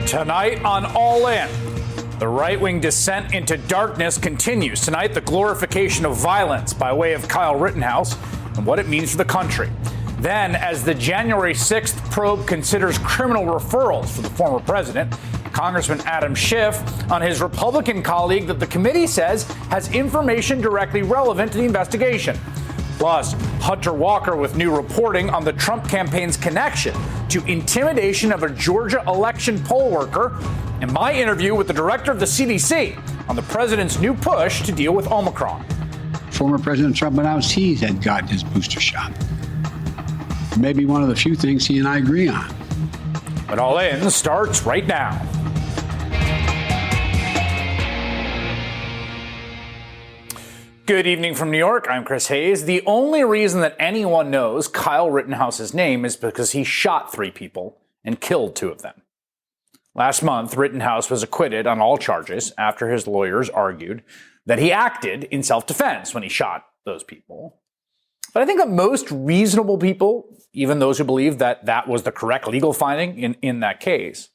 Tonight on All In, the right-wing descent into darkness continues. Tonight, the glorification of violence by way of Kyle Rittenhouse and what it means for the country. Then, as the January 6th probe considers criminal referrals for the former president, Congressman Adam Schiff on his Republican colleague that the committee says has information directly relevant to the investigation. Plus, Hunter Walker with new reporting on the Trump campaign's connection to intimidation of a Georgia election poll worker, and my interview with the director of the CDC on the president's new push to deal with Omicron. Former President Trump announced he had gotten his booster shot. Maybe one of the few things he and I agree on. But All In starts right now. Good evening from New York. I'm Chris Hayes. The only reason that anyone knows Kyle Rittenhouse's name is because he shot 3 people and killed 2 of them. Last month, Rittenhouse was acquitted on all charges after his lawyers argued that he acted in self-defense when he shot those people. But I think that most reasonable people, even those who believe that that was the correct legal finding in that case,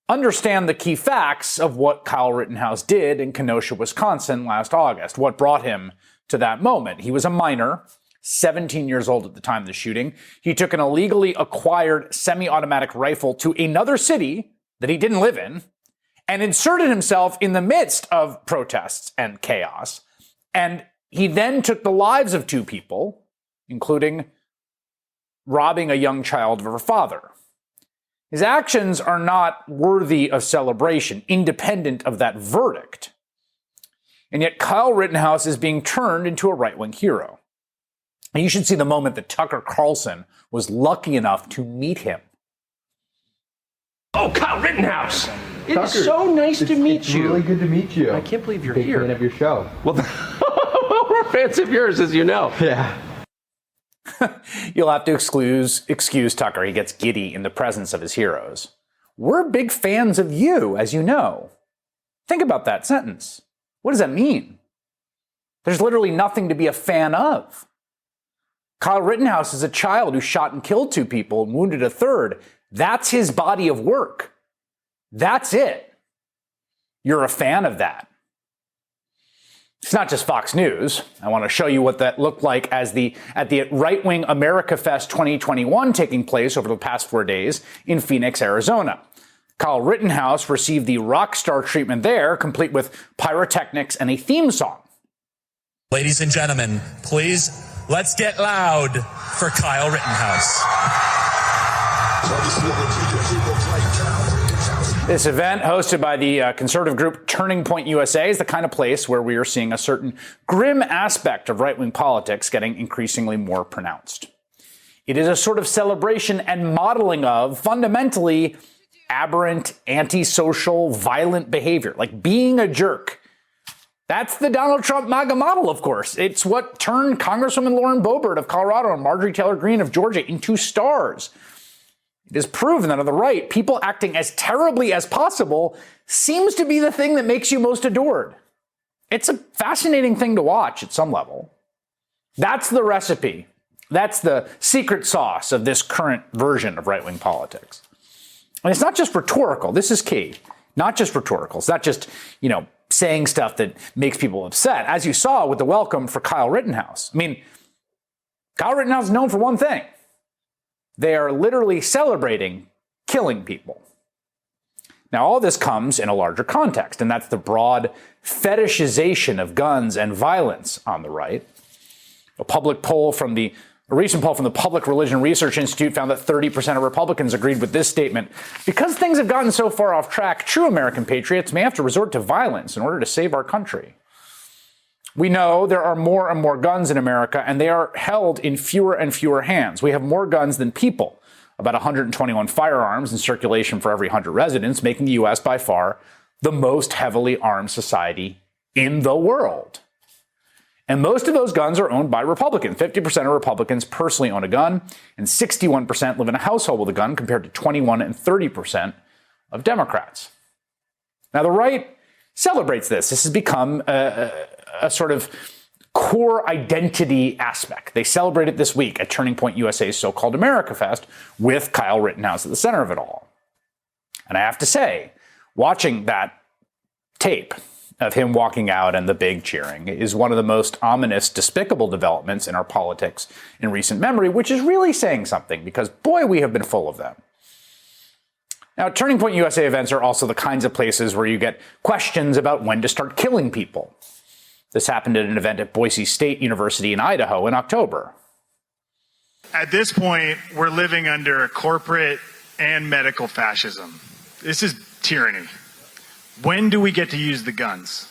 understand the key facts of what Kyle Rittenhouse did in Kenosha, Wisconsin last August, what brought him to that moment. He was a minor, 17 years old at the time of the shooting. He took an illegally acquired semi-automatic rifle to another city that he didn't live in and inserted himself in the midst of protests and chaos. And he then took the lives of 2 people, including robbing a young child of her father. His actions are not worthy of celebration, independent of that verdict. And yet Kyle Rittenhouse is being turned into a right-wing hero. And you should see the moment that Tucker Carlson was lucky enough to meet him. Oh, Kyle Rittenhouse! It's so nice to meet you. It's really good to meet you. I can't believe you're Big here. fan of your show. Well, we're fans of yours, as you know. Yeah. You'll have to excuse Tucker. He gets giddy in the presence of his heroes. We're big fans of you, as you know. Think about that sentence. What does that mean? There's literally nothing to be a fan of. Kyle Rittenhouse is a child who shot and killed 2 people and wounded a 3rd. That's his body of work. That's it. You're a fan of that. It's not just Fox News. I want to show you what that looked like at the Right-Wing America Fest 2021 taking place over the past 4 days in Phoenix, Arizona. Kyle Rittenhouse received the rock star treatment there, complete with pyrotechnics and a theme song. Ladies and gentlemen, please, let's get loud for Kyle Rittenhouse. This event, hosted by the conservative group Turning Point USA, is the kind of place where we are seeing a certain grim aspect of right-wing politics getting increasingly more pronounced. It is a sort of celebration and modeling of fundamentally aberrant, antisocial, violent behavior, like being a jerk. That's the Donald Trump MAGA model, of course. It's what turned Congresswoman Lauren Boebert of Colorado and Marjorie Taylor Greene of Georgia into stars. It is proven that on the right, people acting as terribly as possible seems to be the thing that makes you most adored. It's a fascinating thing to watch at some level. That's the recipe. That's the secret sauce of this current version of right-wing politics. And it's not just rhetorical. This is key. Not just rhetorical. It's not just, saying stuff that makes people upset, as you saw with the welcome for Kyle Rittenhouse. I mean, Kyle Rittenhouse is known for one thing. They are literally celebrating killing people. Now, all this comes in a larger context, and that's the broad fetishization of guns and violence on the right. A recent poll from the Public Religion Research Institute found that 30% of Republicans agreed with this statement. Because things have gotten so far off track, true American patriots may have to resort to violence in order to save our country. We know there are more and more guns in America, and they are held in fewer and fewer hands. We have more guns than people, about 121 firearms in circulation for every 100 residents, making the U.S. by far the most heavily armed society in the world. And most of those guns are owned by Republicans. 50% of Republicans personally own a gun, and 61% live in a household with a gun, compared to 21 and 30% of Democrats. Now, the right celebrates this. This has become a sort of core identity aspect. They celebrate it this week at Turning Point USA's so-called America Fest with Kyle Rittenhouse at the center of it all. And I have to say, watching that tape of him walking out and the big cheering is one of the most ominous, despicable developments in our politics in recent memory, which is really saying something because, boy, we have been full of them. Now, Turning Point USA events are also the kinds of places where you get questions about when to start killing people. This happened at an event at Boise State University in Idaho in October. At this point, we're living under corporate and medical fascism. This is tyranny. When do we get to use the guns?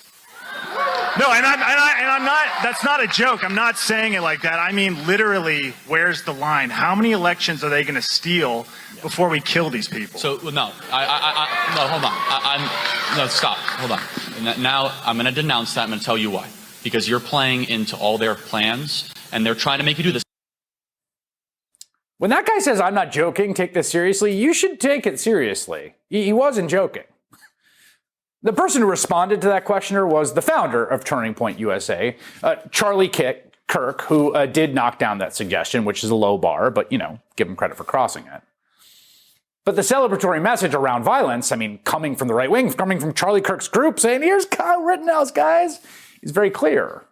No, and I'm not, that's not a joke. I'm not saying it like that. I mean, literally, where's the line? How many elections are they going to steal before we kill these people? So, no, no, hold on. No, stop. Hold on. Now, I'm going to denounce that. I'm going to tell you why. Because you're playing into all their plans, and they're trying to make you do this. When that guy says, I'm not joking, take this seriously, you should take it seriously. He wasn't joking. The person who responded to that questioner was the founder of Turning Point USA, Charlie Kirk, who did knock down that suggestion, which is a low bar, but, give him credit for crossing it. But the celebratory message around violence, coming from the right wing, coming from Charlie Kirk's group, saying, here's Kyle Rittenhouse, guys, is very clear.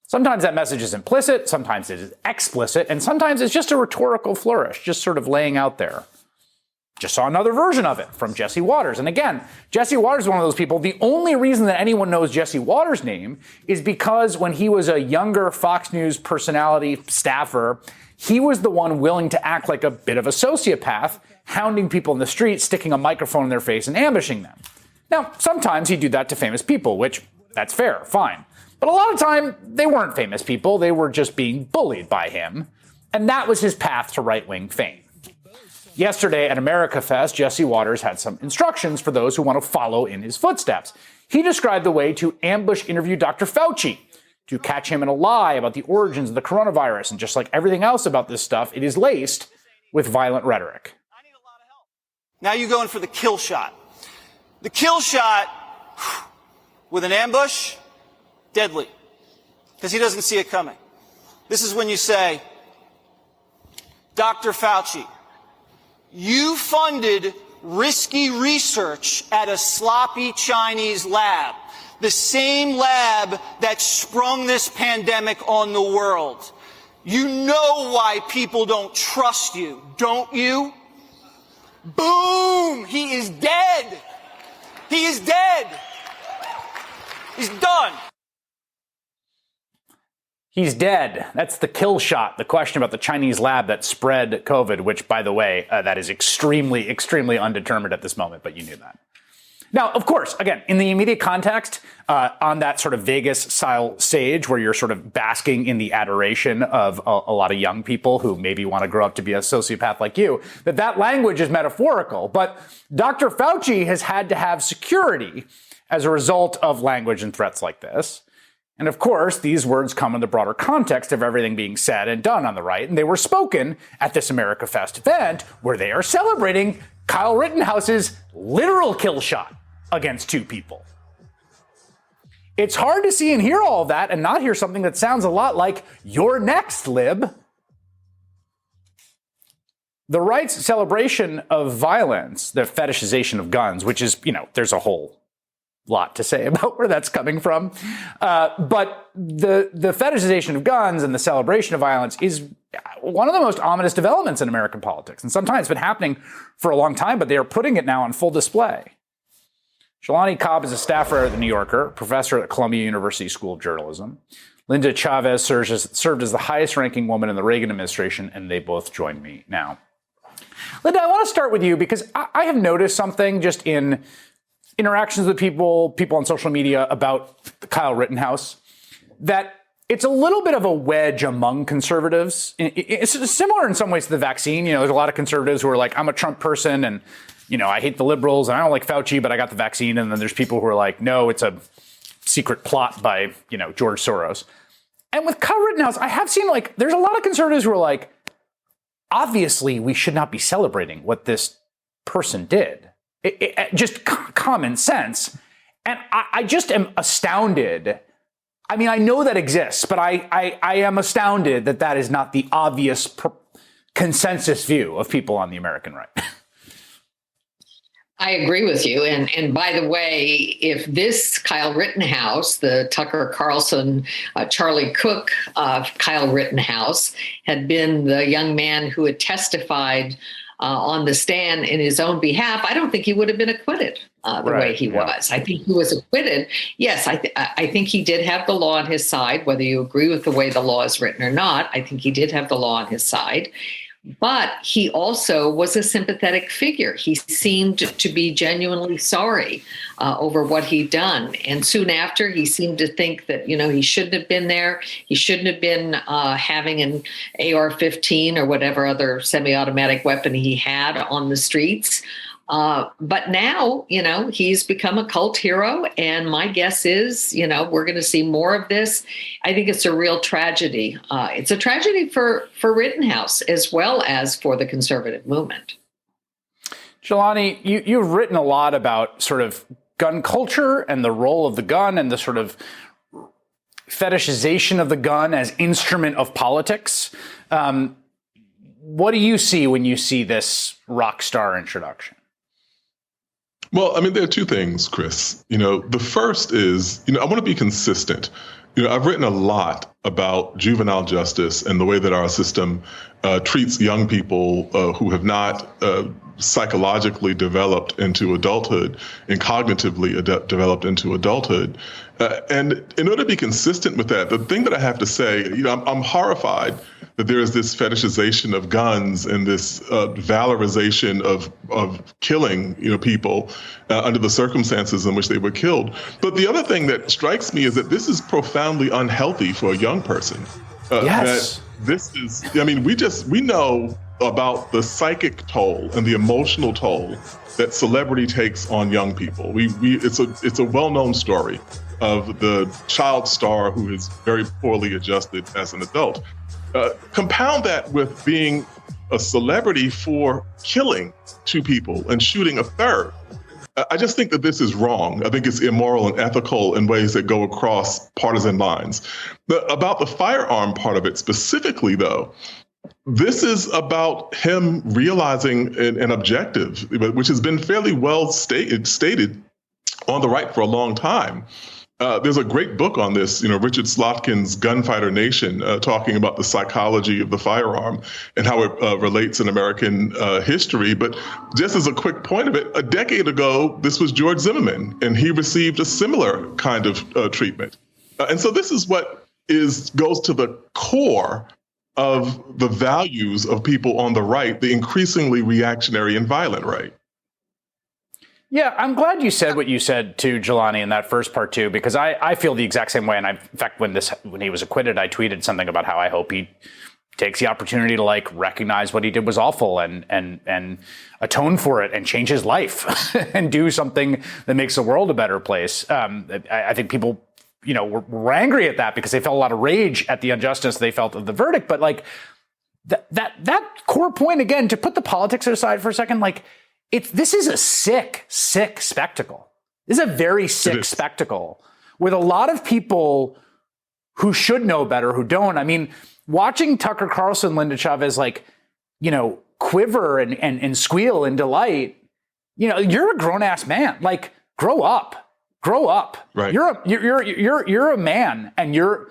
Sometimes that message is implicit, sometimes it is explicit, and sometimes it's just a rhetorical flourish, just sort of laying out there. Just saw another version of it from Jesse Watters. And again, Jesse Watters is one of those people. The only reason that anyone knows Jesse Watters' name is because when he was a younger Fox News personality staffer, he was the one willing to act like a bit of a sociopath, hounding people in the street, sticking a microphone in their face and ambushing them. Now, sometimes he'd do that to famous people, which that's fair, fine. But a lot of time, they weren't famous people. They were just being bullied by him. And that was his path to right-wing fame. Yesterday at America Fest, Jesse Watters had some instructions for those who want to follow in his footsteps. He described the way to ambush interview Dr. Fauci, to catch him in a lie about the origins of the coronavirus. And just like everything else about this stuff, it is laced with violent rhetoric. Now you go in for the kill shot. The kill shot with an ambush, deadly, because he doesn't see it coming. This is when you say, Dr. Fauci, you funded risky research at a sloppy Chinese lab, the same lab that sprung this pandemic on the world. You know why people don't trust you, don't you? Boom! He is dead! He is dead! He's done! He's dead. That's the kill shot, the question about the Chinese lab that spread COVID, which, by the way, that is extremely, extremely undetermined at this moment, but you knew that. Now, of course, again, in the immediate context, on that sort of Vegas-style stage where you're sort of basking in the adoration of a lot of young people who maybe want to grow up to be a sociopath like you, that language is metaphorical. But Dr. Fauci has had to have security as a result of language and threats like this. And of course, these words come in the broader context of everything being said and done on the right, and they were spoken at this America Fest event where they are celebrating Kyle Rittenhouse's literal kill shot against two people. It's hard to see and hear all of that and not hear something that sounds a lot like "you're next, lib." The right's celebration of violence, the fetishization of guns, which is, there's a whole lot to say about where that's coming from. But the fetishization of guns and the celebration of violence is one of the most ominous developments in American politics. And sometimes it's been happening for a long time, but they are putting it now on full display. Jelani Cobb is a staffer at The New Yorker, professor at Columbia University School of Journalism. Linda Chavez served as the highest-ranking woman in the Reagan administration, and they both join me now. Linda, I want to start with you because I have noticed something just in interactions with people on social media about Kyle Rittenhouse, that it's a little bit of a wedge among conservatives. It's similar in some ways to the vaccine. There's a lot of conservatives who are like, I'm a Trump person and, I hate the liberals and I don't like Fauci, but I got the vaccine. And then there's people who are like, no, it's a secret plot by, George Soros. And with Kyle Rittenhouse, I have seen there's a lot of conservatives who are like, obviously we should not be celebrating what this person did. Just common sense. And I just am astounded. I know that exists, but I am astounded that is not the obvious consensus view of people on the American right. I agree with you. And by the way, if this Kyle Rittenhouse, the Tucker Carlson, Charlie Cook Kyle Rittenhouse, had been the young man who had testified on the stand in his own behalf, I don't think he would have been acquitted the way he was. I think he was acquitted. Yes, I think he did have the law on his side, whether you agree with the way the law is written or not. I think he did have the law on his side. But he also was a sympathetic figure. He seemed to be genuinely sorry over what he'd done. And soon after, he seemed to think that, he shouldn't have been there. He shouldn't have been having an AR-15 or whatever other semi-automatic weapon he had on the streets. But now, he's become a cult hero. And my guess is, we're going to see more of this. I think it's a real tragedy. It's a tragedy for Rittenhouse as well as for the conservative movement. Jelani, you've written a lot about sort of gun culture and the role of the gun and the sort of fetishization of the gun as instrument of politics. What do you see when you see this rock star introduction? Well, I mean, there are two things, Chris. The first is, I want to be consistent. I've written a lot about juvenile justice and the way that our system treats young people who have not psychologically developed into adulthood and cognitively developed into adulthood. And in order to be consistent with that, the thing that I have to say, I'm horrified that there is this fetishization of guns and this valorization of killing, people under the circumstances in which they were killed. But the other thing that strikes me is that this is profoundly unhealthy for a young person. Yes. That this is, we know about the psychic toll and the emotional toll that celebrity takes on young people. It's a well-known story of the child star who is very poorly adjusted as an adult. Compound that with being a celebrity for killing two people and shooting a third. I just think that this is wrong. I think it's immoral and ethical in ways that go across partisan lines. About the firearm part of it specifically, though, this is about him realizing an objective, which has been fairly well stated on the right for a long time. There's a great book on this, Richard Slotkin's Gunfighter Nation, talking about the psychology of the firearm and how it relates in American history. But just as a quick point of it, a decade ago, this was George Zimmerman, and he received a similar kind of treatment. And so this is what goes to the core of the values of people on the right, the increasingly reactionary and violent right. Yeah, I'm glad you said what you said to Jelani in that first part too, because I feel the exact same way. And in fact, when he was acquitted, I tweeted something about how I hope he takes the opportunity to recognize what he did was awful and atone for it and change his life and do something that makes the world a better place. I think people, were angry at that because they felt a lot of rage at the injustice they felt of the verdict. But that core point again, to put the politics aside for a second, this is a sick spectacle. This is a very sick spectacle with a lot of people who should know better, who don't. I mean, watching Tucker Carlson, Linda Chavez, quiver and squeal in delight. You're a grown ass man. Grow up. Right. You're a man, and you're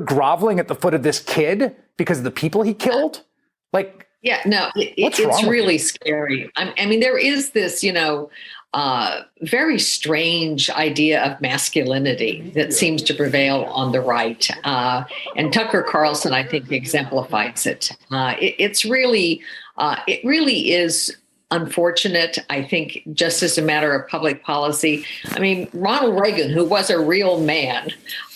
groveling at the foot of this kid because of the people he killed. Yeah, no, it's really scary. I mean, there is this, very strange idea of masculinity that seems to prevail on the right. And Tucker Carlson, I think, exemplifies it. It really is unfortunate, I think, just as a matter of public policy. I mean, Ronald Reagan, who was a real man,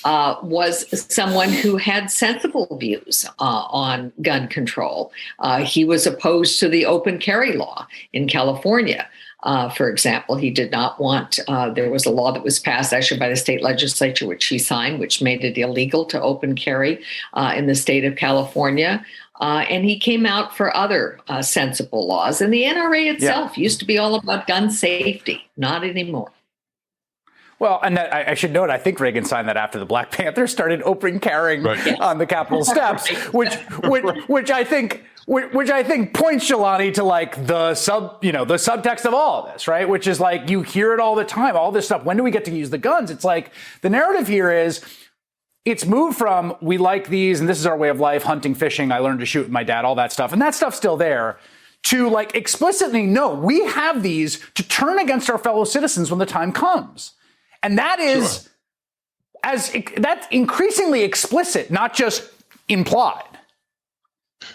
was someone who had sensible views on gun control. He was opposed to the open carry law in California. For example, he did not want, there was a law that was passed actually by the state legislature, which he signed, which made it illegal to open carry in the state of California. And he came out for other sensible laws. And the NRA itself used to be all about gun safety, not anymore. Well, and I should note, I think Reagan signed that after the Black Panthers started open carrying on the Capitol steps, which I think Which I think points, Jelani, to like the subtext of all of this, right? Which is like, you hear it all the time, all this stuff. When do we get to use the guns? It's like the narrative here is it's moved from we like these and this is our way of life, hunting, fishing. I learned to shoot with my dad, all that stuff. And that stuff's still there, to like explicitly, no, we have these to turn against our fellow citizens when the time comes. And that is that's increasingly explicit, not just implied.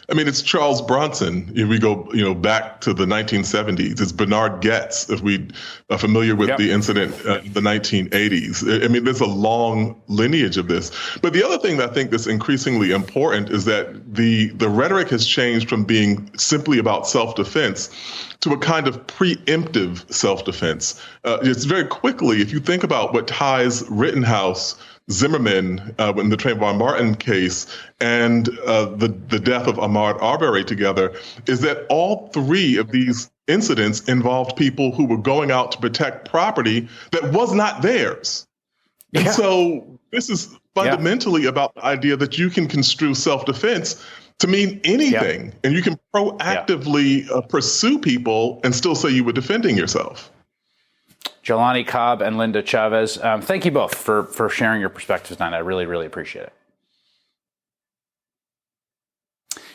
I mean, it's Charles Bronson. If we go, back to the 1970s, it's Bernard Goetz. If we are familiar with the incident in the 1980s, I mean, there's a long lineage of this. But the other thing that I think that's increasingly important is that the rhetoric has changed from being simply about self-defense to a kind of preemptive self-defense. It's very quickly, if you think about what ties Rittenhouse, Zimmerman, in the Trayvon Martin case, and the death of Ahmaud Arbery together, is that all three of these incidents involved people who were going out to protect property that was not theirs. Yeah. And so this is fundamentally about the idea that you can construe self-defense to mean anything, and you can proactively pursue people and still say you were defending yourself. Jelani Cobb and Linda Chavez, thank you both for sharing your perspectives tonight. I really, really appreciate it.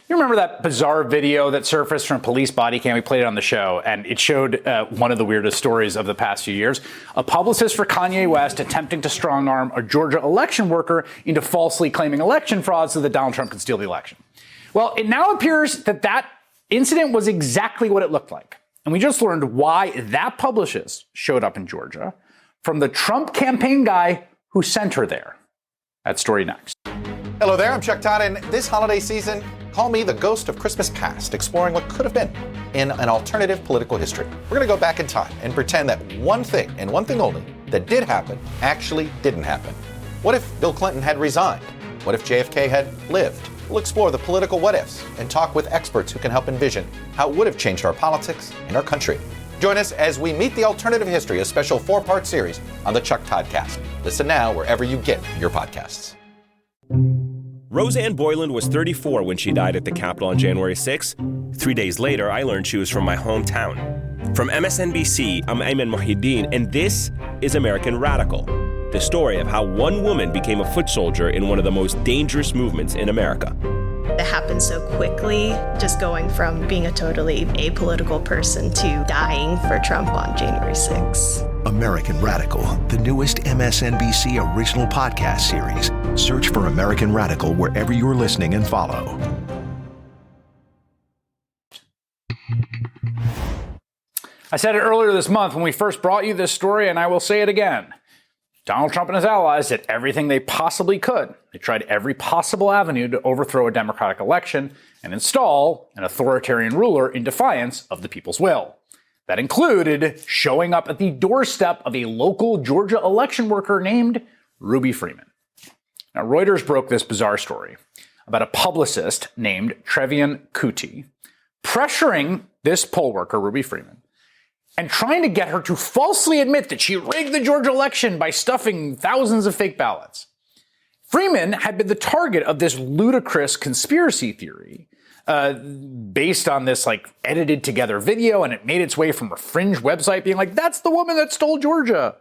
You remember that bizarre video that surfaced from police body cam? We played it on the show, and it showed one of the weirdest stories of the past few years. A publicist for Kanye West attempting to strong-arm a Georgia election worker into falsely claiming election fraud so that Donald Trump could steal the election. Well, it now appears that that incident was exactly what it looked like. And we just learned why that publicist showed up in Georgia from the Trump campaign guy who sent her there. That story next. Hello there, I'm Chuck Todd, and this holiday season, call me the ghost of Christmas past, exploring what could have been in an alternative political history. We're going to go back in time and pretend that one thing, and one thing only, that did happen actually didn't happen. What if Bill Clinton had resigned? What if JFK had lived? We'll explore the political what-ifs and talk with experts who can help envision how it would have changed our politics and our country. Join us as we meet the alternative history, a special 4-part series on the Chuck Toddcast. Listen now wherever you get your podcasts. Roseanne Boyland was 34 when she died at the Capitol on January 6. 3 days later, I learned she was from my hometown. From MSNBC, I'm Ayman Mohyeldin, and this is American Radical, the story of how one woman became a foot soldier in one of the most dangerous movements in America. It happened so quickly, just going from being a totally apolitical person to dying for Trump on January 6th. American Radical, the newest MSNBC original podcast series. Search for American Radical wherever you're listening and follow. I said it earlier this month when we first brought you this story, and I will say it again. Donald Trump and his allies did everything they possibly could. They tried every possible avenue to overthrow a democratic election and install an authoritarian ruler in defiance of the people's will. That included showing up at the doorstep of a local Georgia election worker named Ruby Freeman. Now, Reuters broke this bizarre story about a publicist named Trevian Kuti pressuring this poll worker, Ruby Freeman, and trying to get her to falsely admit that she rigged the Georgia election by stuffing thousands of fake ballots. Freeman had been the target of this ludicrous conspiracy theory based on this edited together video, and it made its way from a fringe website being like, that's the woman that stole Georgia,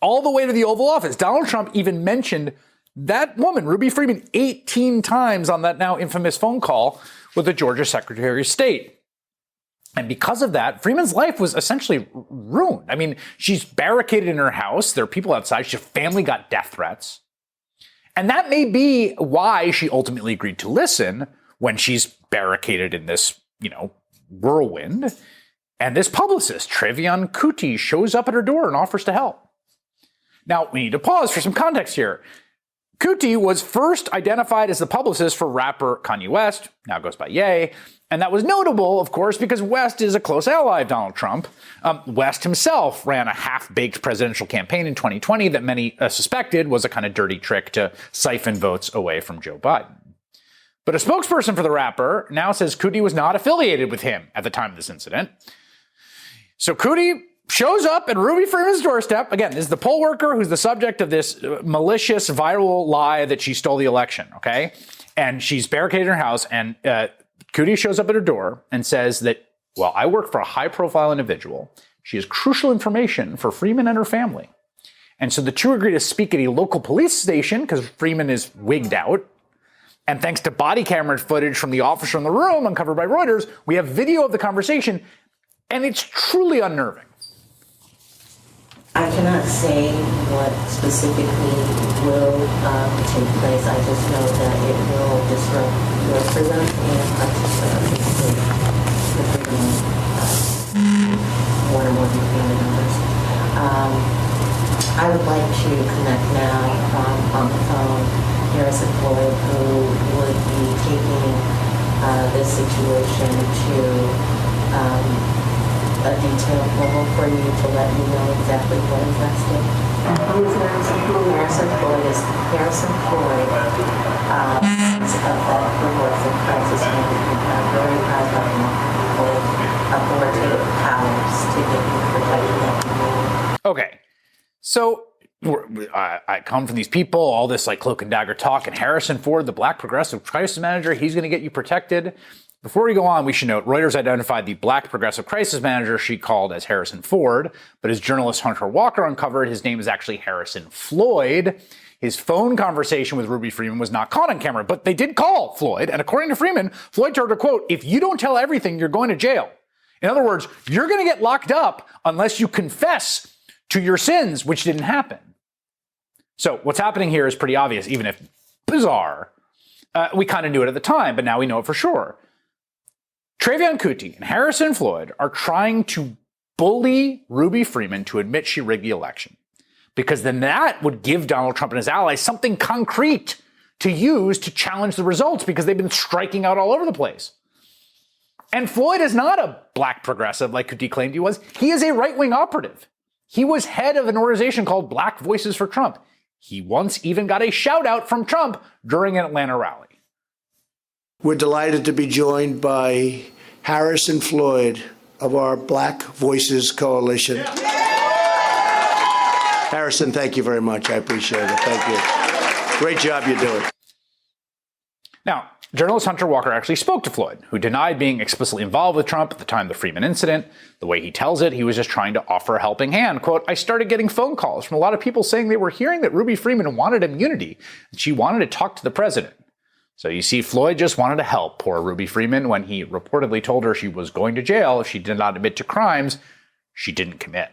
all the way to the Oval Office. Donald Trump even mentioned that woman, Ruby Freeman, 18 times on that now infamous phone call with the Georgia Secretary of State. And because of that, Freeman's life was essentially ruined. I mean, she's barricaded in her house. There are people outside. Her family got death threats. And that may be why she ultimately agreed to listen when she's barricaded in this, whirlwind. And this publicist, Trevian Kuti, shows up at her door and offers to help. Now, we need to pause for some context here. Kuti was first identified as the publicist for rapper Kanye West, now goes by Ye, and that was notable, of course, because West is a close ally of Donald Trump. West himself ran a half-baked presidential campaign in 2020 that many suspected was a kind of dirty trick to siphon votes away from Joe Biden. But a spokesperson for the rapper now says Kuti was not affiliated with him at the time of this incident. So Kuti shows up at Ruby Freeman's doorstep. Again, this is the poll worker who's the subject of this malicious viral lie that she stole the election, okay? And she's barricaded in her house, and Cootie shows up at her door and says that, well, I work for a high-profile individual. She has crucial information for Freeman and her family. And so the two agree to speak at a local police station because Freeman is wigged out. And thanks to body camera footage from the officer in the room uncovered by Reuters, we have video of the conversation, and it's truly unnerving. I cannot say what specifically will take place. I just know that it will disrupt your freedom and participate the freedom of one or more of your family members. I would like to connect now on the phone Harrison Floyd, who would be taking this situation to a detailed level for you to let you know exactly what is at stake. Who is Harrison Floyd? Harrison Floyd is Harrison Floyd of that Progressive Crisis Management, very high level with authoritative powers to get you protected that community. Okay, so I come from these people, all this like cloak and dagger talk, and Harrison Ford, the Black Progressive Crisis Manager, he's going to get you protected. Before we go on, we should note Reuters identified the Black Progressive Crisis Manager she called as Harrison Ford, but as journalist Hunter Walker uncovered, his name is actually Harrison Floyd. His phone conversation with Ruby Freeman was not caught on camera, but they did call Floyd, and according to Freeman, Floyd told her, quote, "If you don't tell everything, you're going to jail." In other words, you're going to get locked up unless you confess to your sins, which didn't happen. So what's happening here is pretty obvious, even if bizarre. We kind of knew it at the time, but now we know it for sure. Trevian Kutti and Harrison Floyd are trying to bully Ruby Freeman to admit she rigged the election, because then that would give Donald Trump and his allies something concrete to use to challenge the results, because they've been striking out all over the place. And Floyd is not a black progressive like Kutti claimed he was. He is a right-wing operative. He was head of an organization called Black Voices for Trump. He once even got a shout-out from Trump during an Atlanta rally. We're delighted to be joined by Harrison Floyd of our Black Voices Coalition. Harrison, thank you very much. I appreciate it. Thank you. Great job you're doing. Now, journalist Hunter Walker actually spoke to Floyd, who denied being explicitly involved with Trump at the time of the Freeman incident. The way he tells it, he was just trying to offer a helping hand. Quote, "I started getting phone calls from a lot of people saying they were hearing that Ruby Freeman wanted immunity, and she wanted to talk to the president." So you see, Floyd just wanted to help poor Ruby Freeman when he reportedly told her she was going to jail if she did not admit to crimes she didn't commit.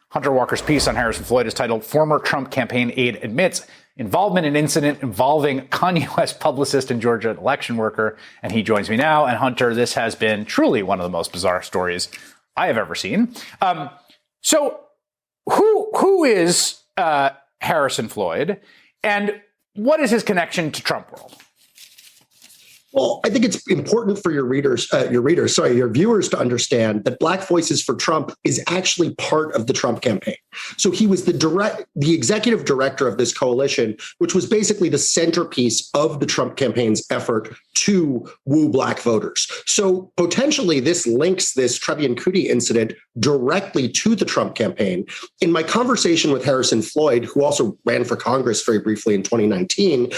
Hunter Walker's piece on Harrison Floyd is titled "Former Trump Campaign Aide Admits Involvement in Incident Involving Kanye West Publicist and Georgia Election Worker," and he joins me now. And Hunter, this has been truly one of the most bizarre stories I have ever seen. So who is Harrison Floyd, and what is his connection to Trump world? Well, I think it's important for your viewers to understand that Black Voices for Trump is actually part of the Trump campaign. So he was the executive director of this coalition, which was basically the centerpiece of the Trump campaign's effort to woo Black voters. So potentially this links this Trevian Kutti incident directly to the Trump campaign. In my conversation with Harrison Floyd, who also ran for Congress very briefly in 2019,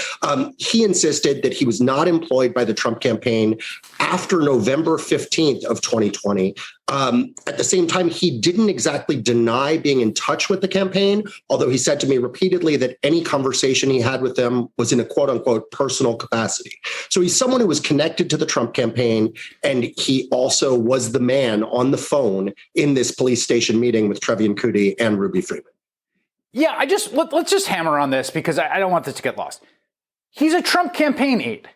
he insisted that he was not employed by the Trump campaign after November 15th of 2020. At the same time, he didn't exactly deny being in touch with the campaign, although he said to me repeatedly that any conversation he had with them was in a quote unquote personal capacity. So he's someone who was connected to the Trump campaign, and he also was the man on the phone in this police station meeting with Trevian Kutti and Ruby Freeman. Yeah, let's just hammer on this because I don't want this to get lost. He's a Trump campaign aide.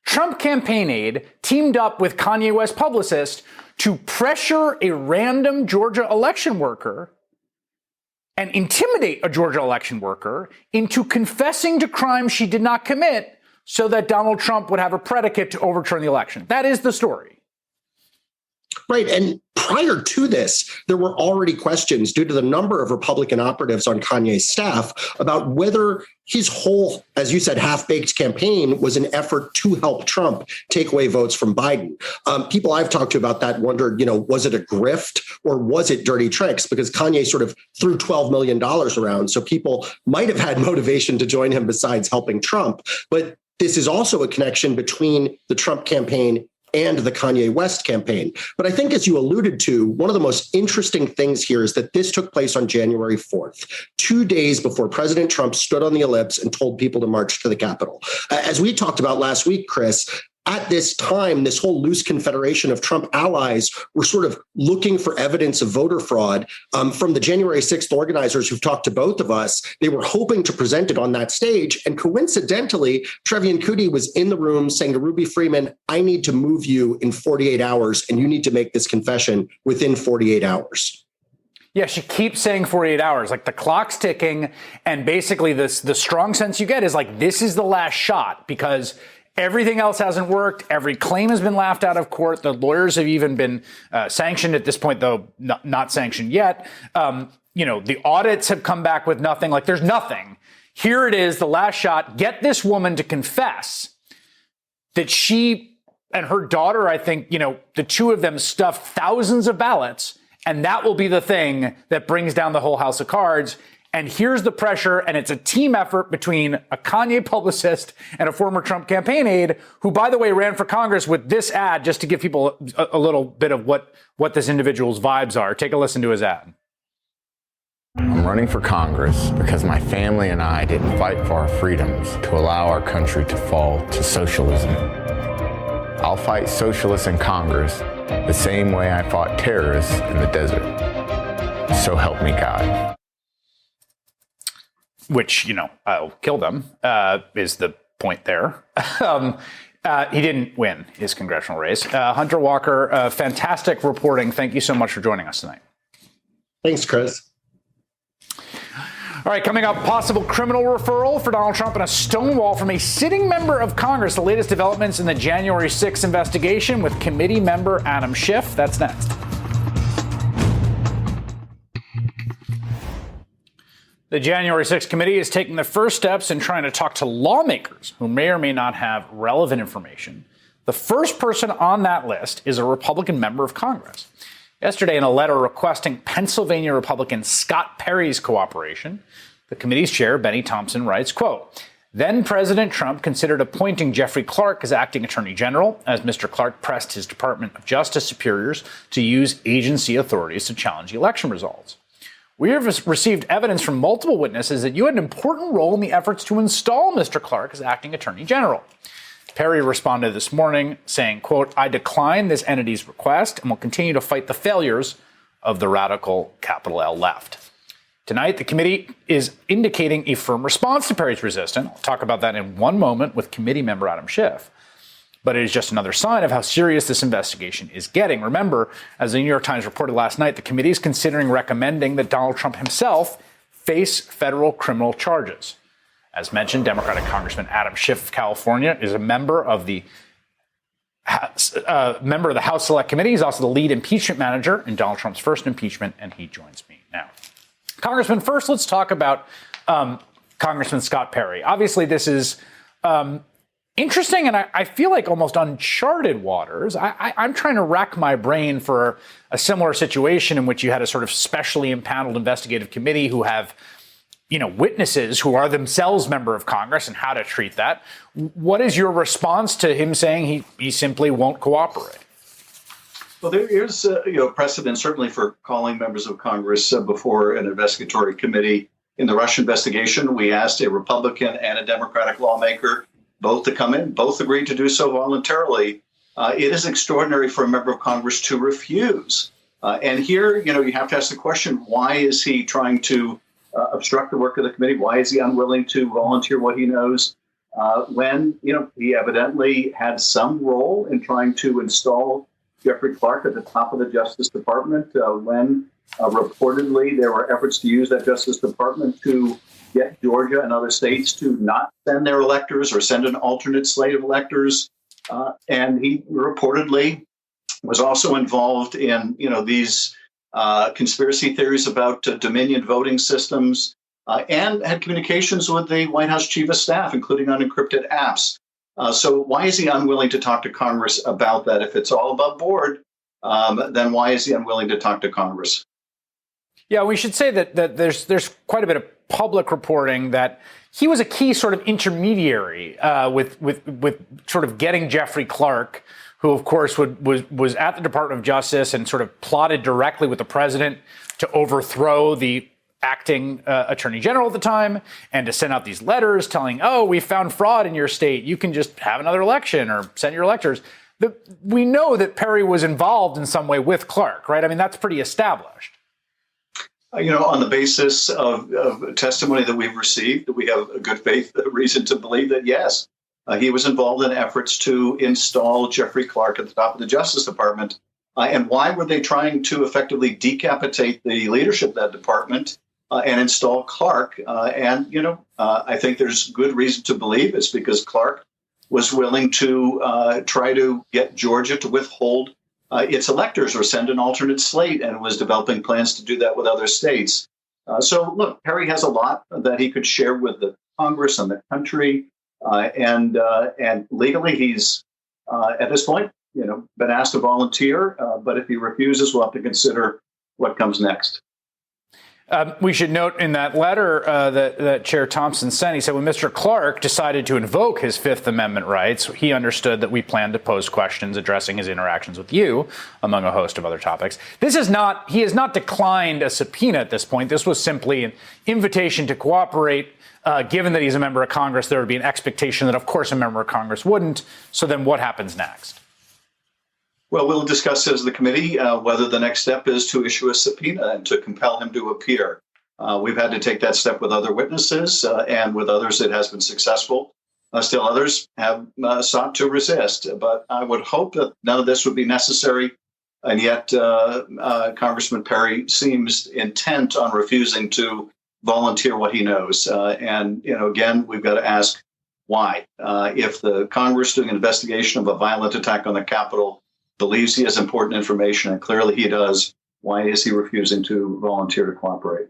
Trump campaign aide teamed up with Kanye West publicist to pressure a random Georgia election worker and intimidate a Georgia election worker into confessing to crimes she did not commit so that Donald Trump would have a predicate to overturn the election. That is the story. Right. And prior to this, there were already questions due to the number of Republican operatives on Kanye's staff about whether his whole, as you said, half-baked campaign was an effort to help Trump take away votes from Biden. People I've talked to about that wondered, was it a grift or was it dirty tricks? Because Kanye sort of threw $12 million around. So people might have had motivation to join him besides helping Trump. But this is also a connection between the Trump campaign and the Kanye West campaign. But I think, as you alluded to, one of the most interesting things here is that this took place on January 4th, 2 days before President Trump stood on the ellipse and told people to march to the Capitol. As we talked about last week, Chris, at this time, this whole loose confederation of Trump allies were sort of looking for evidence of voter fraud. From the January 6th organizers who've talked to both of us, they were hoping to present it on that stage. And coincidentally, Trevian Kutti was in the room saying to Ruby Freeman, I need to move you in 48 hours, and you need to make this confession within 48 hours. Yeah, she keeps saying 48 hours, like the clock's ticking. And basically the strong sense you get is like, this is the last shot, because everything else hasn't worked. Every claim has been laughed out of court. The lawyers have even been sanctioned at this point, though not sanctioned yet. The audits have come back with nothing. Like, there's nothing. Here it is, the last shot. Get this woman to confess that she and her daughter, I think, the two of them stuffed thousands of ballots, and that will be the thing that brings down the whole house of cards. And here's the pressure, and it's a team effort between a Kanye publicist and a former Trump campaign aide, who, by the way, ran for Congress with this ad, just to give people a little bit of what this individual's vibes are. Take a listen to his ad. I'm running for Congress because my family and I didn't fight for our freedoms to allow our country to fall to socialism. I'll fight socialists in Congress the same way I fought terrorists in the desert. So help me God. Which, I'll kill them, is the point there. He didn't win his congressional race. Hunter Walker, fantastic reporting. Thank you so much for joining us tonight. Thanks, Chris. All right, coming up, possible criminal referral for Donald Trump and a stonewall from a sitting member of Congress. The latest developments in the January 6th investigation with committee member Adam Schiff. That's next. The January 6th committee is taking the first steps in trying to talk to lawmakers who may or may not have relevant information. The first person on that list is a Republican member of Congress. Yesterday, in a letter requesting Pennsylvania Republican Scott Perry's cooperation, the committee's chair, Benny Thompson, writes, quote, then President Trump considered appointing Jeffrey Clark as acting attorney general, as Mr. Clark pressed his Department of Justice superiors to use agency authorities to challenge election results. We have received evidence from multiple witnesses that you had an important role in the efforts to install Mr. Clark as acting attorney general. Perry responded this morning saying, quote, I decline this entity's request and will continue to fight the failures of the radical capital L left. Tonight, the committee is indicating a firm response to Perry's resistance. I'll talk about that in one moment with committee member Adam Schiff. But it is just another sign of how serious this investigation is getting. Remember, as the New York Times reported last night, the committee is considering recommending that Donald Trump himself face federal criminal charges. As mentioned, Democratic Congressman Adam Schiff of California is a member of the House Select Committee. He's also the lead impeachment manager in Donald Trump's first impeachment, and he joins me now. Congressman, first, let's talk about Congressman Scott Perry. Obviously, this is interesting, and I feel like almost uncharted waters. I'm trying to rack my brain for a similar situation in which you had a sort of specially impaneled investigative committee who have, witnesses who are themselves member of Congress and how to treat that. What is your response to him saying he simply won't cooperate? Well, there is precedent certainly for calling members of Congress before an investigatory committee. In the Russia investigation, we asked a Republican and a Democratic lawmaker both to come in. Both agreed to do so voluntarily. It is extraordinary for a member of Congress to refuse. And here, you have to ask the question, why is he trying to obstruct the work of the committee? Why is he unwilling to volunteer what he knows when, he evidently had some role in trying to install Jeffrey Clark at the top of the Justice Department when reportedly there were efforts to use that Justice Department to get Georgia and other states to not send their electors or send an alternate slate of electors. And he reportedly was also involved in, these conspiracy theories about Dominion voting systems and had communications with the White House chief of staff, including unencrypted apps. So why is he unwilling to talk to Congress about that? If it's all above board, then why is he unwilling to talk to Congress? Yeah, we should say that there's quite a bit of public reporting that he was a key sort of intermediary with sort of getting Jeffrey Clark, who, of course, was at the Department of Justice and sort of plotted directly with the president to overthrow the acting attorney general at the time and to send out these letters telling, oh, we found fraud in your state. You can just have another election or send your electors. We know that Perry was involved in some way with Clark, right? I mean, that's pretty established. On the basis of testimony that we've received, we have a good faith reason to believe that, yes, he was involved in efforts to install Jeffrey Clark at the top of the Justice Department. And why were they trying to effectively decapitate the leadership of that department and install Clark? I think there's good reason to believe it's because Clark was willing to try to get Georgia to withhold its electors or send an alternate slate, and was developing plans to do that with other states. So, look, Perry has a lot that he could share with the Congress and the country, and legally he's at this point, been asked to volunteer. But if he refuses, we'll have to consider what comes next. We should note in that letter that Chair Thompson sent, he said when Mr. Clark decided to invoke his Fifth Amendment rights, he understood that we planned to pose questions addressing his interactions with you, among a host of other topics. He has not declined a subpoena at this point. This was simply an invitation to cooperate. Given that he's a member of Congress, there would be an expectation that, of course, a member of Congress wouldn't. So then what happens next? Well, we'll discuss as the committee whether the next step is to issue a subpoena and to compel him to appear. We've had to take that step with other witnesses, and with others it has been successful. Still others have sought to resist. But I would hope that none of this would be necessary. And yet Congressman Perry seems intent on refusing to volunteer what he knows. Again, we've got to ask why. If the Congress doing an investigation of a violent attack on the Capitol believes he has important information, and clearly he does, why is he refusing to volunteer to cooperate?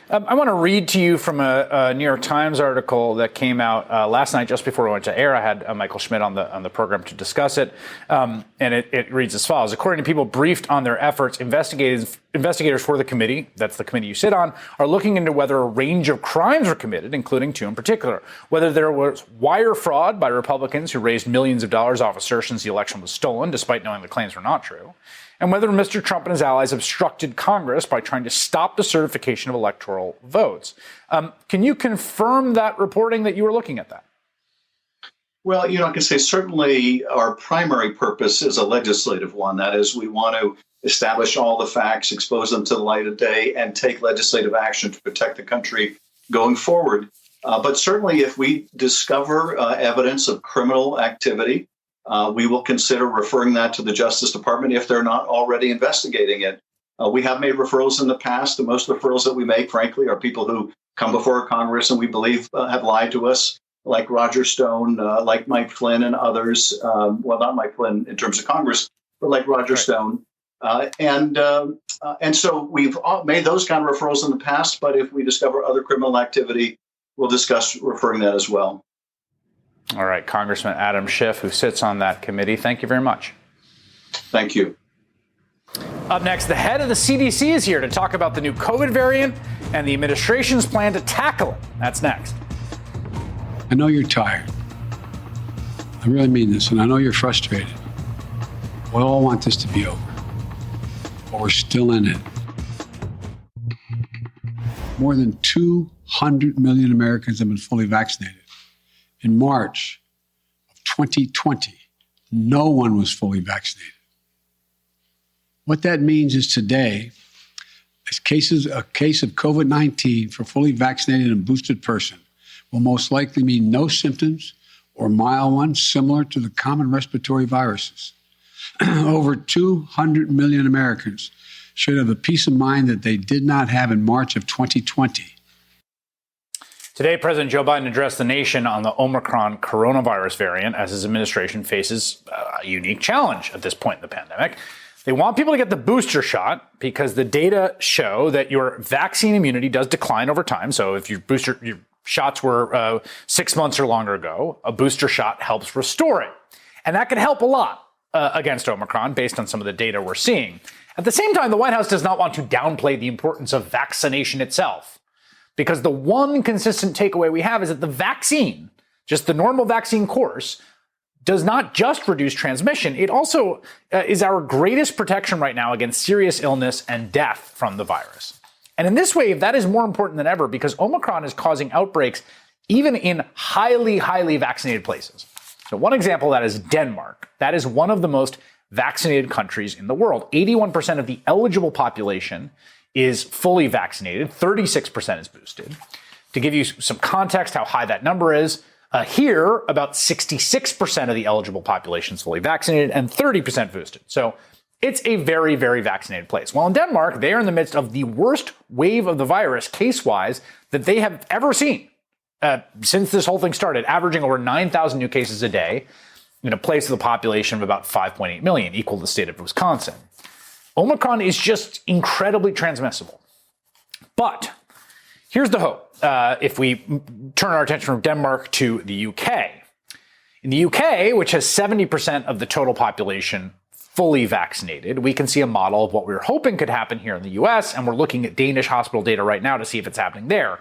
I want to read to you from a New York Times article that came out last night, just before we went to air. I had Michael Schmidt on the program to discuss it, and it reads as follows. According to people briefed on their efforts, investigators for the committee, that's the committee you sit on, are looking into whether a range of crimes were committed, including two in particular. Whether there was wire fraud by Republicans who raised millions of dollars off assertions the election was stolen, despite knowing the claims were not true, and whether Mr. Trump and his allies obstructed Congress by trying to stop the certification of electoral votes. Can you confirm that reporting that you were looking at that? Well, I can say certainly our primary purpose is a legislative one. That is, we want to establish all the facts, expose them to the light of day, and take legislative action to protect the country going forward. But certainly if we discover evidence of criminal activity, we will consider referring that to the Justice Department if they're not already investigating it. We have made referrals in the past. The most referrals that we make, frankly, are people who come before Congress and we believe have lied to us, like Roger Stone, like Mike Flynn and others. Well, not Mike Flynn in terms of Congress, but like Roger Stone. And so we've made those kind of referrals in the past. But if we discover other criminal activity, we'll discuss referring that as well. All right, Congressman Adam Schiff, who sits on that committee. Thank you very much. Thank you. Up next, the head of the CDC is here to talk about the new COVID variant and the administration's plan to tackle it. That's next. I know you're tired. I really mean this, and I know you're frustrated. We all want this to be over, but we're still in it. More than 200 million Americans have been fully vaccinated. In March of 2020, no one was fully vaccinated. What that means is today, a case of COVID-19 for fully vaccinated and boosted person will most likely mean no symptoms or mild ones similar to the common respiratory viruses. Over 200 million Americans should have the peace of mind that they did not have in March of 2020. Today, President Joe Biden addressed the nation on the Omicron coronavirus variant as his administration faces a unique challenge at this point in the pandemic. They want people to get the booster shot because the data show that your vaccine immunity does decline over time. So if your shots were 6 months or longer ago, a booster shot helps restore it. And that can help a lot against Omicron based on some of the data we're seeing. At the same time, the White House does not want to downplay the importance of vaccination itself. Because the one consistent takeaway we have is that the vaccine, just the normal vaccine course, does not just reduce transmission, it also is our greatest protection right now against serious illness and death from the virus. And in this wave, that is more important than ever because Omicron is causing outbreaks even in highly, highly vaccinated places. So one example of that is Denmark. That is one of the most vaccinated countries in the world. 81% of the eligible population is fully vaccinated. 36% is boosted. To give you some context how high that number is, here, about 66% of the eligible population is fully vaccinated and 30% boosted. So it's a very, very vaccinated place. Well, in Denmark, they are in the midst of the worst wave of the virus, case-wise, that they have ever seen since this whole thing started, averaging over 9,000 new cases a day in a place with a population of about 5.8 million, equal to the state of Wisconsin. Omicron is just incredibly transmissible. But here's the hope. If we turn our attention from Denmark to the UK. In the UK, which has 70% of the total population fully vaccinated, we can see a model of what we were hoping could happen here in the US, and we're looking at Danish hospital data right now to see if it's happening there.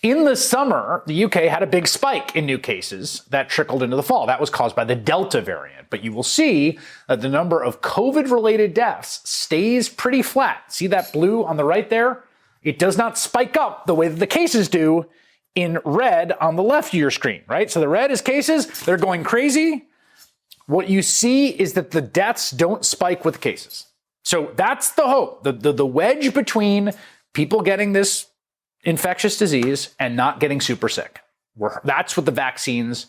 In the summer, the UK had a big spike in new cases that trickled into the fall. That was caused by the Delta variant. But you will see that the number of COVID-related deaths stays pretty flat. See that blue on the right there? It does not spike up the way that the cases do in red on the left of your screen, right? So the red is cases. They're going crazy. What you see is that the deaths don't spike with cases. So that's the hope. The wedge between people getting this infectious disease and not getting super sick. That's what the vaccines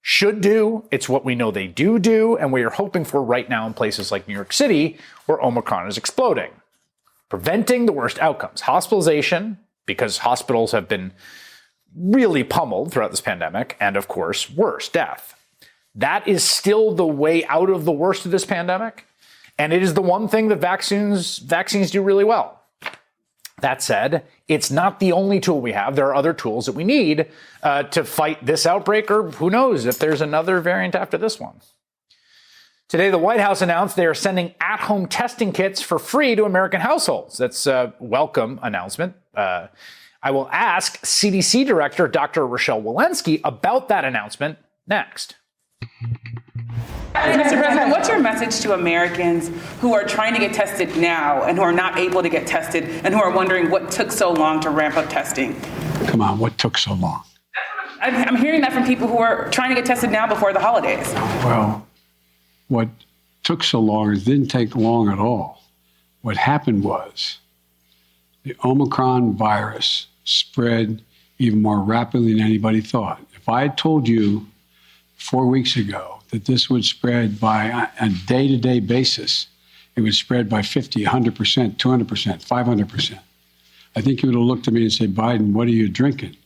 should do. It's what we know they do, and we are hoping for right now in places like New York City, where Omicron is exploding. Preventing the worst outcomes. Hospitalization, because hospitals have been really pummeled throughout this pandemic, and of course, worse, death. That is still the way out of the worst of this pandemic, and it is the one thing that vaccines do really well. That said, it's not the only tool we have. There are other tools that we need to fight this outbreak, or who knows if there's another variant after this one. Today, the White House announced they are sending at-home testing kits for free to American households. That's a welcome announcement. I will ask CDC Director Dr. Rochelle Walensky about that announcement next. Mr. President, what's your message to Americans who are trying to get tested now and who are not able to get tested and who are wondering what took so long to ramp up testing? Come on, what took so long? I'm hearing that from people who are trying to get tested now before the holidays. Well, what took so long is didn't take long at all. What happened was the Omicron virus spread even more rapidly than anybody thought. If I had told you 4 weeks ago that this would spread by a day-to-day basis, it would spread by 50, 100%, 200%, 500%. I think you would have looked at me and said, Biden, what are you drinking?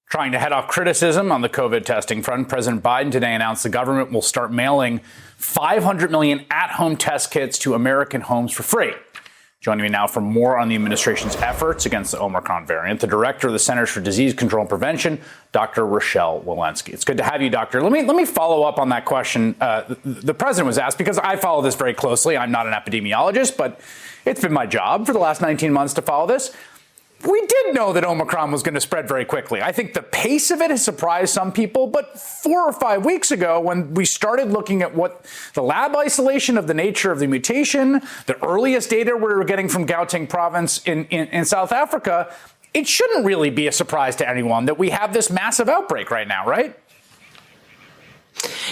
Trying to head off criticism on the COVID testing front, President Biden today announced the government will start mailing 500 million at-home test kits to American homes for free. Joining me now for more on the administration's efforts against the Omicron variant, the director of the Centers for Disease Control and Prevention, Dr. Rochelle Walensky. It's good to have you, Doctor. Let me follow up on that question the president was asked, because I follow this very closely. I'm not an epidemiologist, but it's been my job for the last 19 months to follow this. We did know that Omicron was going to spread very quickly. I think the pace of it has surprised some people, but 4 or 5 weeks ago, when we started looking at what the lab isolation of the nature of the mutation, the earliest data we were getting from Gauteng province in South Africa, it shouldn't really be a surprise to anyone that we have this massive outbreak right now, right?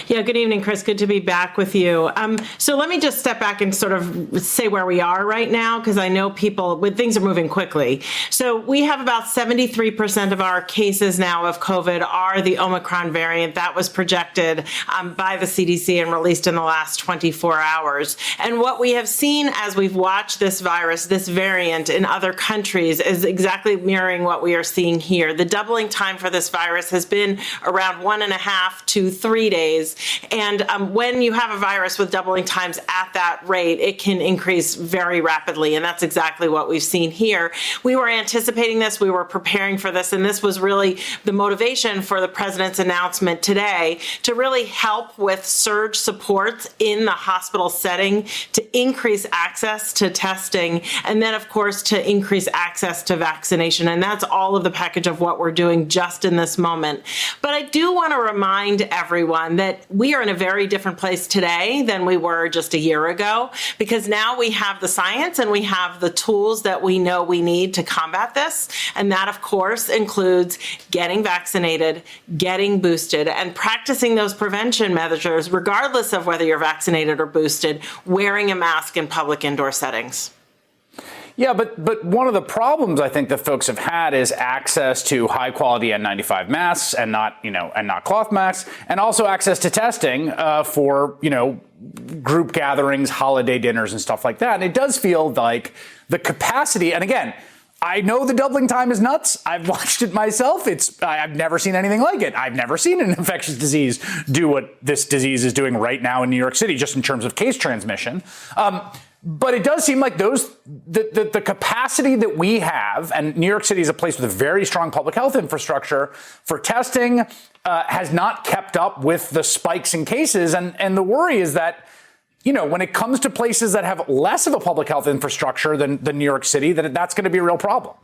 Yeah, good evening, Chris. Good to be back with you. So let me just step back and sort of say where we are right now, because I know things are moving quickly. So we have about 73% of our cases now of COVID are the Omicron variant. That was projected by the CDC and released in the last 24 hours. And what we have seen as we've watched this virus, this variant in other countries, is exactly mirroring what we are seeing here. The doubling time for this virus has been around 1.5 to 3 days. And when you have a virus with doubling times at that rate, it can increase very rapidly. And that's exactly what we've seen here. We were anticipating this. We were preparing for this. And this was really the motivation for the president's announcement today to really help with surge supports in the hospital setting, to increase access to testing, and then, of course, to increase access to vaccination. And that's all of the package of what we're doing just in this moment. But I do want to remind everyone that we are in a very different place today than we were just a year ago, because now we have the science and we have the tools that we know we need to combat this. And that, of course, includes getting vaccinated, getting boosted, and practicing those prevention measures, regardless of whether you're vaccinated or boosted, wearing a mask in public indoor settings. Yeah, but one of the problems I think that folks have had is access to high quality N95 masks and not cloth masks, and also access to testing for group gatherings, holiday dinners, and stuff like that. And it does feel like the capacity, and again, I know the doubling time is nuts. I've watched it myself. I've never seen anything like it. I've never seen an infectious disease do what this disease is doing right now in New York City, just in terms of case transmission. But it does seem like the capacity that we have, and New York City is a place with a very strong public health infrastructure for testing, has not kept up with the spikes in cases. And the worry is that, when it comes to places that have less of a public health infrastructure than New York City, that's going to be a real problem.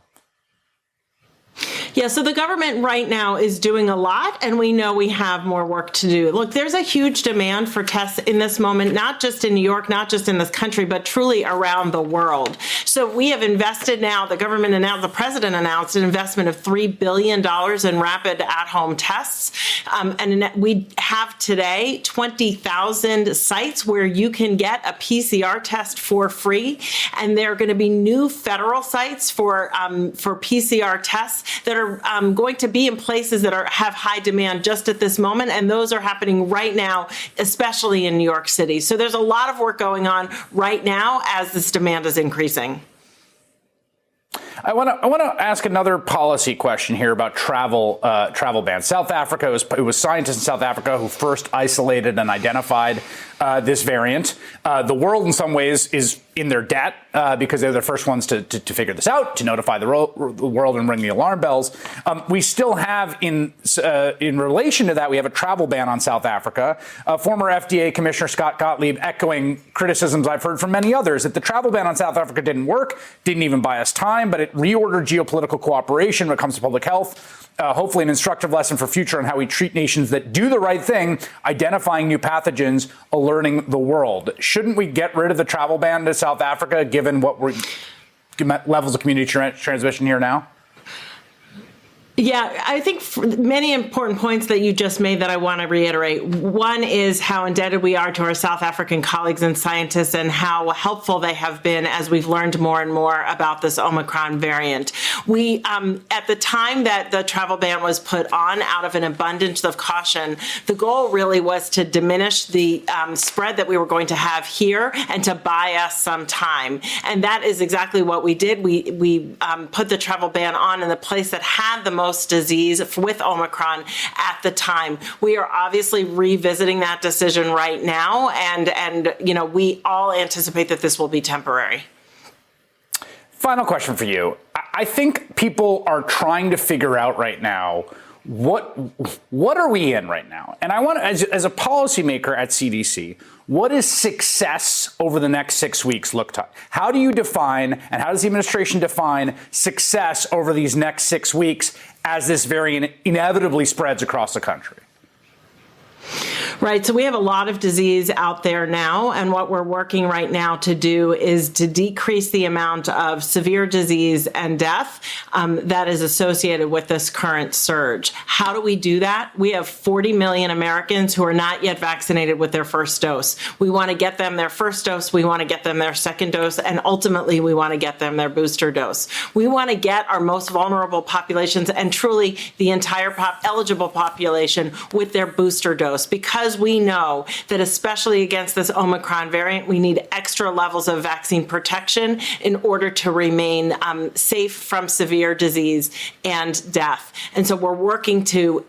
Yeah, so the government right now is doing a lot, and we know we have more work to do. Look, there's a huge demand for tests in this moment, not just in New York, not just in this country, but truly around the world. So we have invested now, the president announced an investment of $3 billion in rapid at-home tests. And we have today 20,000 sites where you can get a PCR test for free. And there are going to be new federal sites for PCR tests that are going to be in places that have high demand just at this moment. And those are happening right now, especially in New York City. So there's a lot of work going on right now as this demand is increasing. I want to ask another policy question here about travel bans. South Africa, it was scientists in South Africa who first isolated and identified this variant. The world, in some ways, is in their debt because they're the first ones to figure this out, to notify the world and ring the alarm bells. We still have, in relation to that, we have a travel ban on South Africa. Former FDA Commissioner Scott Gottlieb echoing criticisms I've heard from many others that the travel ban on South Africa didn't work, didn't even buy us time, but it reordered geopolitical cooperation when it comes to public health. Hopefully an instructive lesson for future on how we treat nations that do the right thing, identifying new pathogens, alerting the world. Shouldn't we get rid of the travel ban to South Africa, given what levels of community transmission here now? Yeah, I think many important points that you just made that I want to reiterate. One is how indebted we are to our South African colleagues and scientists and how helpful they have been as we've learned more and more about this Omicron variant. We, at the time that the travel ban was put on, out of an abundance of caution, the goal really was to diminish the spread that we were going to have here and to buy us some time. And that is exactly what we did. We put the travel ban on in the place that had the most disease with Omicron at the time. We are obviously revisiting that decision right now, and we all anticipate that this will be temporary. Final question for you. I think people are trying to figure out right now what are we in right now? And I want to, as a policymaker at CDC, what does success over the next 6 weeks look like? How do you define, and how does the administration define success over these next 6 weeks as this variant inevitably spreads across the country? Right. So we have a lot of disease out there now. And what we're working right now to do is to decrease the amount of severe disease and death that is associated with this current surge. How do we do that? We have 40 million Americans who are not yet vaccinated with their first dose. We want to get them their first dose. We want to get them their second dose. And ultimately, we want to get them their booster dose. We want to get our most vulnerable populations and truly the entire eligible population with their booster dose, because we know that especially against this Omicron variant, we need extra levels of vaccine protection in order to remain safe from severe disease and death. And so we're working to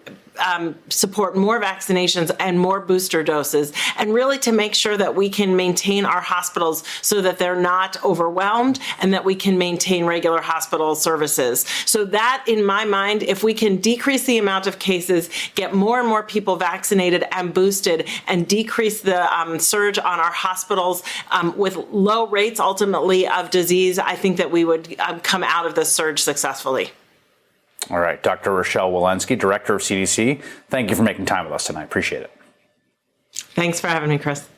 support more vaccinations and more booster doses, and really to make sure that we can maintain our hospitals so that they're not overwhelmed and that we can maintain regular hospital services. So that, in my mind, if we can decrease the amount of cases, get more and more people vaccinated and boosted, and decrease the surge on our hospitals with low rates ultimately of disease, I think that we would come out of this surge successfully. All right, Dr. Rochelle Walensky, Director of CDC, thank you for making time with us tonight. Appreciate it. Thanks for having me, Chris.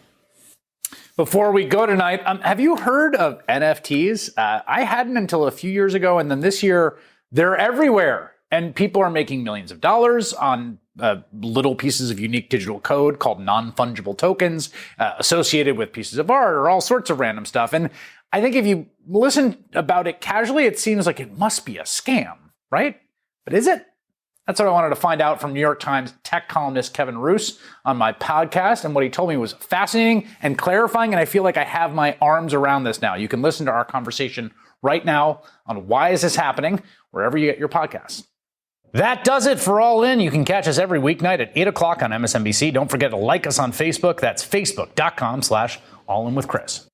Before we go tonight, have you heard of NFTs? I hadn't until a few years ago, and then this year, they're everywhere. And people are making millions of dollars on little pieces of unique digital code called non-fungible tokens associated with pieces of art or all sorts of random stuff. And I think if you listen about it casually, it seems like it must be a scam, right? But is it? That's what I wanted to find out from New York Times tech columnist Kevin Roose on my podcast. And what he told me was fascinating and clarifying. And I feel like I have my arms around this now. You can listen to our conversation right now on Why Is This Happening, wherever you get your podcasts. That does it for All In. You can catch us every weeknight at 8 o'clock on MSNBC. Don't forget to like us on Facebook. That's facebook.com/allinwithchris.